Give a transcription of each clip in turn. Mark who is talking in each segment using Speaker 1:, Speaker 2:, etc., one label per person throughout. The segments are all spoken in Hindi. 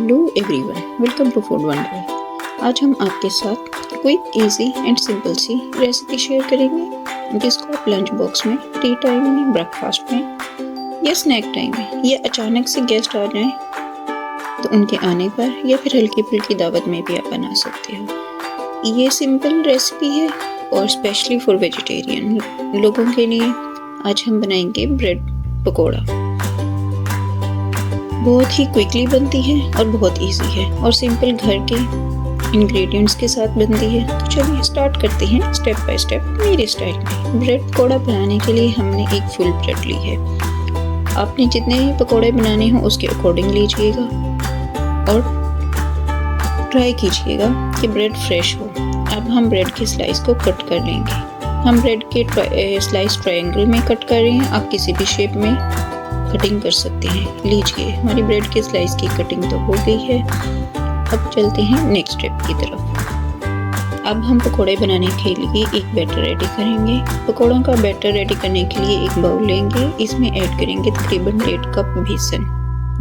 Speaker 1: Hello everyone, welcome to Food Wonder. आज हम आपके साथ क्विक, इजी एंड सिंपल सी रेसिपी शेयर करेंगे जिसको आप लंच बॉक्स में, टी टाइम में, ब्रेकफास्ट में या स्नैक टाइम में या अचानक से गेस्ट आ जाएं तो उनके आने पर या फिर हल्की फुल्की दावत में भी आप बना सकते हो। ये सिंपल रेसिपी है और स्पेशली फॉर वेजिटेरियन लोगों के लिए। आज हम बनाएंगे ब्रेड पकौड़ा। बहुत ही क्विकली बनती है और बहुत इजी है और सिंपल घर के इंग्रेडिएंट्स के साथ बनती है। तो चलिए स्टार्ट करते हैं स्टेप बाय स्टेप मेरे स्टाइल में। ब्रेड पकौड़ा बनाने के लिए हमने एक फुल ब्रेड ली है। आपने जितने पकौड़े बनाने हो उसके अकॉर्डिंग लीजिएगा और ट्राई कीजिएगा कि ब्रेड फ्रेश हो। अब हम ब्रेड के स्लाइस को कट कर लेंगे। हम ब्रेड के स्लाइस ट्रायंगल में कट कर रहे हैं। आप किसी भी शेप में कटिंग कर सकते हैं। लीजिए, हमारी ब्रेड के स्लाइस की कटिंग तो हो गई है। अब चलते हैं नेक्स्ट स्टेप की तरफ। अब हम पकोड़े बनाने के लिए एक बैटर रेडी करेंगे। पकोड़ों का बैटर रेडी करने के लिए एक बाउल लेंगे। इसमें ऐड करेंगे तकरीबन 1.5 कप बेसन,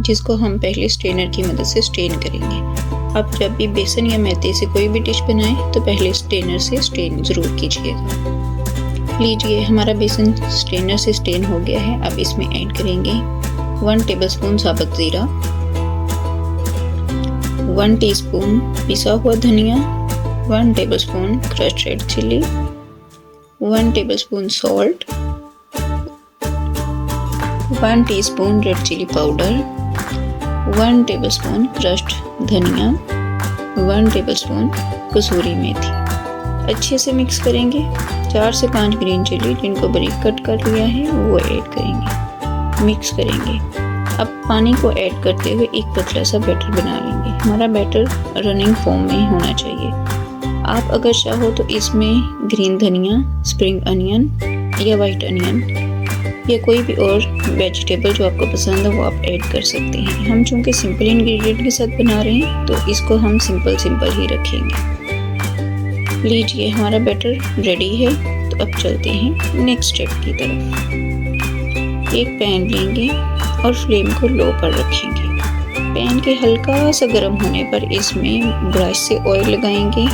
Speaker 1: जिसको हम पहले स्ट्रेनर की मदद से स्ट्रेन करेंगे। आप जब भी बेसन या मैदे से कोई भी डिश बनाएं तो पहले स्ट्रेनर से स्ट्रेन ज़रूर कीजिएगा। लीजिए, हमारा बेसन स्ट्रेनर से स्ट्रेन हो गया है। अब इसमें ऐड करेंगे 1 टेबलस्पून साबुत ज़ीरा, 1 टीस्पून पिसा हुआ धनिया, 1 tablespoon crushed red chilli, 1 tablespoon salt, 1 teaspoon red chilli powder, 1 tablespoon crushed धनिया, 1 टेबलस्पून कसूरी मेथी। अच्छे से मिक्स करेंगे। 4 से 5 ग्रीन चिली जिनको बारीक कट कर लिया है वो ऐड करेंगे, मिक्स करेंगे। अब पानी को ऐड करते हुए एक पतला सा बैटर बना लेंगे। हमारा बैटर रनिंग फॉर्म में होना चाहिए। आप अगर चाहो तो इसमें ग्रीन धनिया, स्प्रिंग अनियन या वाइट अनियन या कोई भी और वेजिटेबल जो आपको पसंद है वो आप ऐड कर सकते हैं। हम चूँकि सिंपल इंग्रेडिएंट के साथ बना रहे हैं तो इसको हम सिंपल ही रखेंगे। लीजिए, हमारा बैटर रेडी है। तो अब चलते हैं नेक्स्ट स्टेप की तरफ। एक पैन लेंगे और फ्लेम को लो पर रखेंगे। पैन के हल्का सा गर्म होने पर इसमें ब्रश से ऑयल लगाएंगे।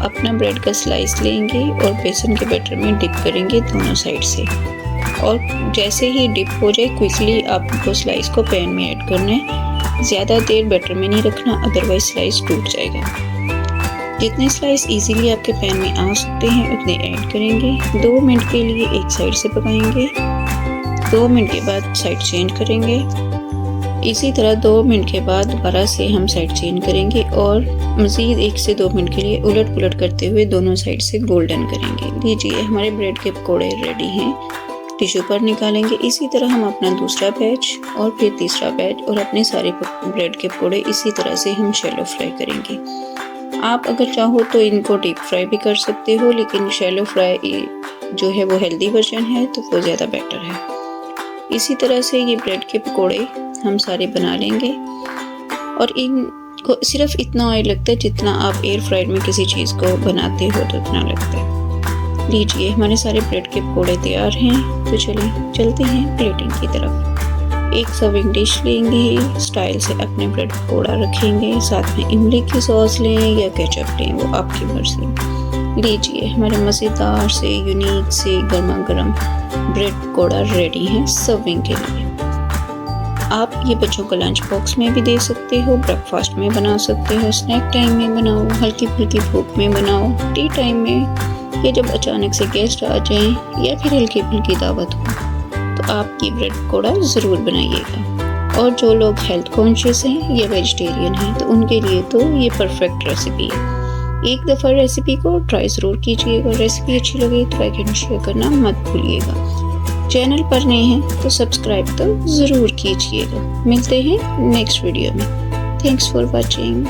Speaker 1: अपना ब्रेड का स्लाइस लेंगे और बेसन के बैटर में डिप करेंगे दोनों साइड से। और जैसे ही डिप हो जाए क्विकली आपको स्लाइस को पैन में ऐड करना है। ज़्यादा देर बैटर में नहीं रखना, अदरवाइज स्लाइस टूट जाएगा। जितने स्लाइस इजीली आपके पैन में आ सकते हैं उतने ऐड करेंगे। 2 मिनट के लिए एक साइड से पकाएंगे। 2 मिनट के बाद साइड चेंज करेंगे। इसी तरह 2 मिनट के बाद दोबारा से हम साइड चेंज करेंगे और मज़ीद 1 से 2 मिनट के लिए उलट पुलट करते हुए दोनों साइड से गोल्डन करेंगे। लीजिए, हमारे ब्रेड के पकौड़े रेडी हैं। टिश्यू पर निकालेंगे। इसी तरह हम अपना दूसरा बैच और फिर तीसरा बैच और अपने सारे ब्रेड के पकौड़े इसी तरह से हम शैलो फ्राई करेंगे। आप अगर चाहो तो इनको डीप फ्राई भी कर सकते हो, लेकिन शैलो फ्राई जो है वो हेल्दी वर्जन है तो वो ज़्यादा बेटर है। इसी तरह से ये ब्रेड के पकोड़े हम सारे बना लेंगे और इनको सिर्फ इतना ऑयल लगता है जितना आप एयर फ्रायर में किसी चीज़ को बनाते हो तो इतना लगता है। लीजिए, हमारे सारे ब्रेड के पकोड़े तैयार हैं। तो चलिए चलते हैं प्लेटिंग की तरफ। एक सर्विंग डिश लेंगे, स्टाइल से अपने ब्रेड पकौड़ा रखेंगे। साथ में इमली की सॉस लें या केचप लें, वो आपकी मर्जी। लीजिए, हमारे मज़ेदार से यूनिक से गर्मा गर्म ब्रेड पकौड़ा रेडी है सर्विंग के लिए। आप ये बच्चों को लंच बॉक्स में भी दे सकते हो, ब्रेकफास्ट में बना सकते हो, स्नैक टाइम में बनाओ, हल्की फुल्की भूख में बनाओ, टी टाइम में, या जब अचानक से गेस्ट आ जाएं या फिर हल्की फुल्की दावत हो तो आप ये ब्रेड पकौड़ा ज़रूर बनाइएगा। और जो लोग हेल्थ कॉन्शियस हैं या वेजिटेरियन हैं तो उनके लिए तो ये परफेक्ट रेसिपी है। एक दफ़ा रेसिपी को ट्राई ज़रूर कीजिएगा। रेसिपी अच्छी लगे तो लाइक एंड शेयर करना मत भूलिएगा। चैनल पर नए हैं तो सब्सक्राइब तो ज़रूर कीजिएगा। मिलते हैं नेक्स्ट वीडियो में। Thanks for watching.